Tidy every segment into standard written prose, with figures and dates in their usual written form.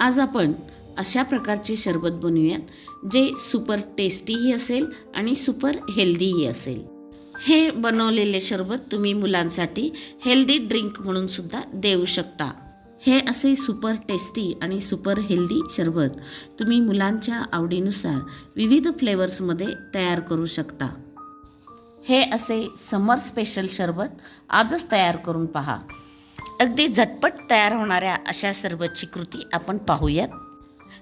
आज आपण अशा प्रकारचे सरबत बनवूयात जे सुपर टेस्टीही असेल आणि सुपर हेल्दीही असेल। हे बनवलेले सरबत तुम्ही मुलांसाठी हेल्दी ड्रिंक म्हणून सुद्धा देऊ शकता। हे असे सुपर टेस्टी आणि सुपर हेल्दी सरबत तुम्ही मुलांच्या आवडीनुसार विविध फ्लेवर्समध्ये तयार करू शकता। हे असे समर स्पेशल सरबत आजच तयार करून पहा। अगदी झटपट तयार होणाऱ्या अशा सरबतची कृती आपण पाहूयात।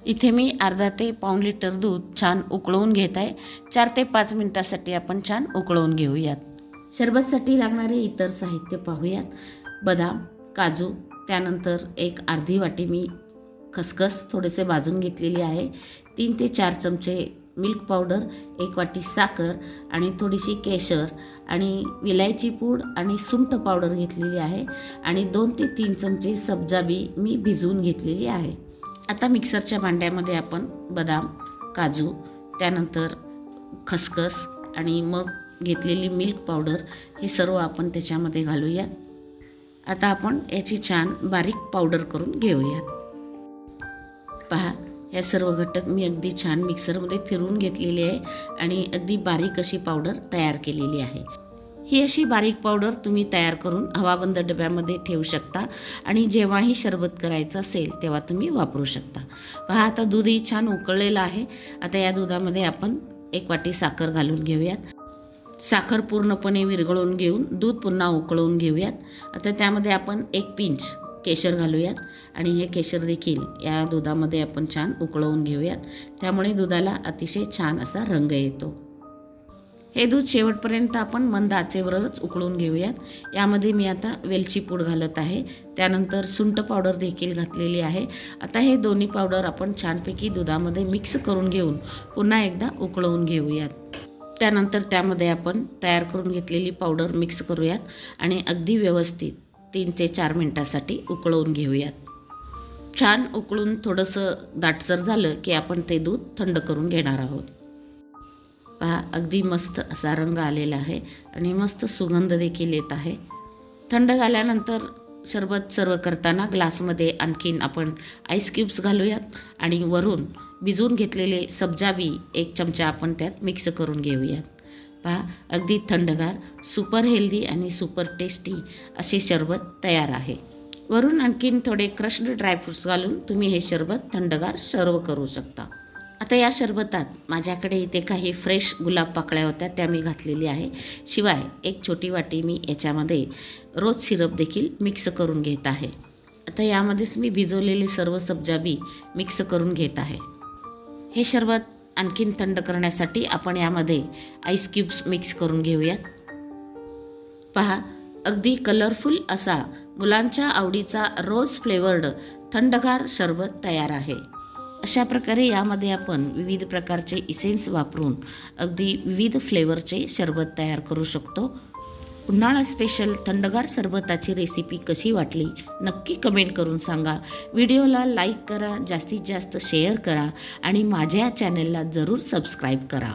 इथे मी अर्धा ते पाऊण लिटर दूध छान उकळवून घेत आहे। 4 ते 5 मिनिटांसाठी आपण छान उकळवून घेऊयात। सरबतसाठी लागणारे इतर साहित्य पाहूयात। बदाम, काजू, त्यानंतर एक अर्धी वाटी मी खसखस थोडेसे भाजून घेतलेली आहे। 3 ते 4 चमचे मिल्क पावडर, 1 वाटी साखर आणि थोडीशी केशर आणि विलायची पूड आणि सुंठ पावडर घेतलेली आहे आणि 2 ते 3 चमचे सब्जा बी मी भिजवून घेतलेली आहे। आता मिक्सरच्या भांड्यामध्ये आपण बदाम, काजू, त्यानंतर खसखस आणि मग घेतलेली मिल्क पावडर हे सर्व आपण त्याच्यामध्ये घालूयात। आता आपण याची छान बारीक पावडर करून घेऊयात। पहा, या सर्व घटक मी अगदी छान मिक्सरमध्ये फिरवून घेतलेले आहे आणि अगदी बारीक अशी पावडर तयार केलेली आहे। ही अशी बारीक पावडर तुम्ही तयार करून हवाबंद डब्यामध्ये ठेवू शकता आणि जेव्हाही सरबत करायचं असेल तेव्हा तुम्ही वापरू शकता। पहा, आता दूधही छान उकळलेलं आहे। आता या दुधामध्ये आपण 1 वाटी साखर घालून घेऊयात। साखर पूर्णपणे विरघळून घेऊन दूध पुन्हा उकळवून घेऊयात। आता त्यामध्ये आपण 1 पिंच केशर घालूयात आणि हे केशर देखील या दुधामध्ये आपण छान उकळवून घेऊयात। त्यामुळे दुधाला अतिशय छान असा रंग येतो। हे दूध शेवटपर्यंत आपण मंद आचेवरच उकळून घेऊयात। यामध्ये मी आता वेलची पूड घालत आहे, त्यानंतर सुंठ पावडर देखील घातलेली आहे। आता हे दोन्ही पावडर आपण छानपैकी दुधामध्ये मिक्स करून घेऊन पुन्हा एकदा उकळवून घेऊयात। त्यानंतर त्यामध्ये आपण तयार करून घेतलेली पावडर मिक्स करूयात आणि अगदी व्यवस्थित 3 ते 4 मिनिटांसाठी उकळवून घेऊयात। छान उकळून थोडंसं दाटसर झालं की आपण ते दूध थंड करून घेणार आहोत। पहा, अगदी मस्त असा रंग आलेला आहे आणि मस्त सुगंध देखील येत आहे। थंड झाल्यानंतर सरबत सर्व करताना ग्लासमध्ये आणखीन आपण आईस क्यूब्स घालूयात आणि वरून भिजवून घेतलेले सब्जा बी 1 चमचा आपण त्यात मिक्स करून घेऊयात। पहा, अगदी थंडगार, सुपर हेल्दी आणि सुपर टेस्टी असे सरबत तयार आहे। वरून आणखीन थोडे क्रश्ड ड्रायफ्रूट्स घालून तुम्ही हे सरबत थंडगार सर्व करू शकता। आता या सरबतात माझ्याकडे इथे काही फ्रेश गुलाब पाकळ्या होत्या, त्या मी घातलेली आहे। शिवाय 1 छोटी वाटी मी याच्यामध्ये रोज सिरप देखील मिक्स करून घेत आहे। आता यामध्येच मी भिजवलेले सर्व सब्जा बी मिक्स करून घेत आहे। हे सरबत आणखीन थंड करण्यासाठी आपण यामध्ये आईस क्यूब्स मिक्स करून घेऊयात। पहा, अगदी कलरफुल असा मुलांच्या आवडीचा रोज फ्लेवर्ड थंडगार सरबत तयार आहे। अशा प्रकारे यामध्ये आपण विविध प्रकारचे इसेन्स वापरून अगदी विविध फ्लेवरचे सरबत तयार करू शकतो। उन्हाळा स्पेशल थंडगार सरबताची रेसिपी कशी वाटली नक्की कमेंट करून सांगा। व्हिडिओला लाईक करा, जास्तीत जास्त शेअर करा आणि माझ्या चॅनलला जरूर सबस्क्राईब करा।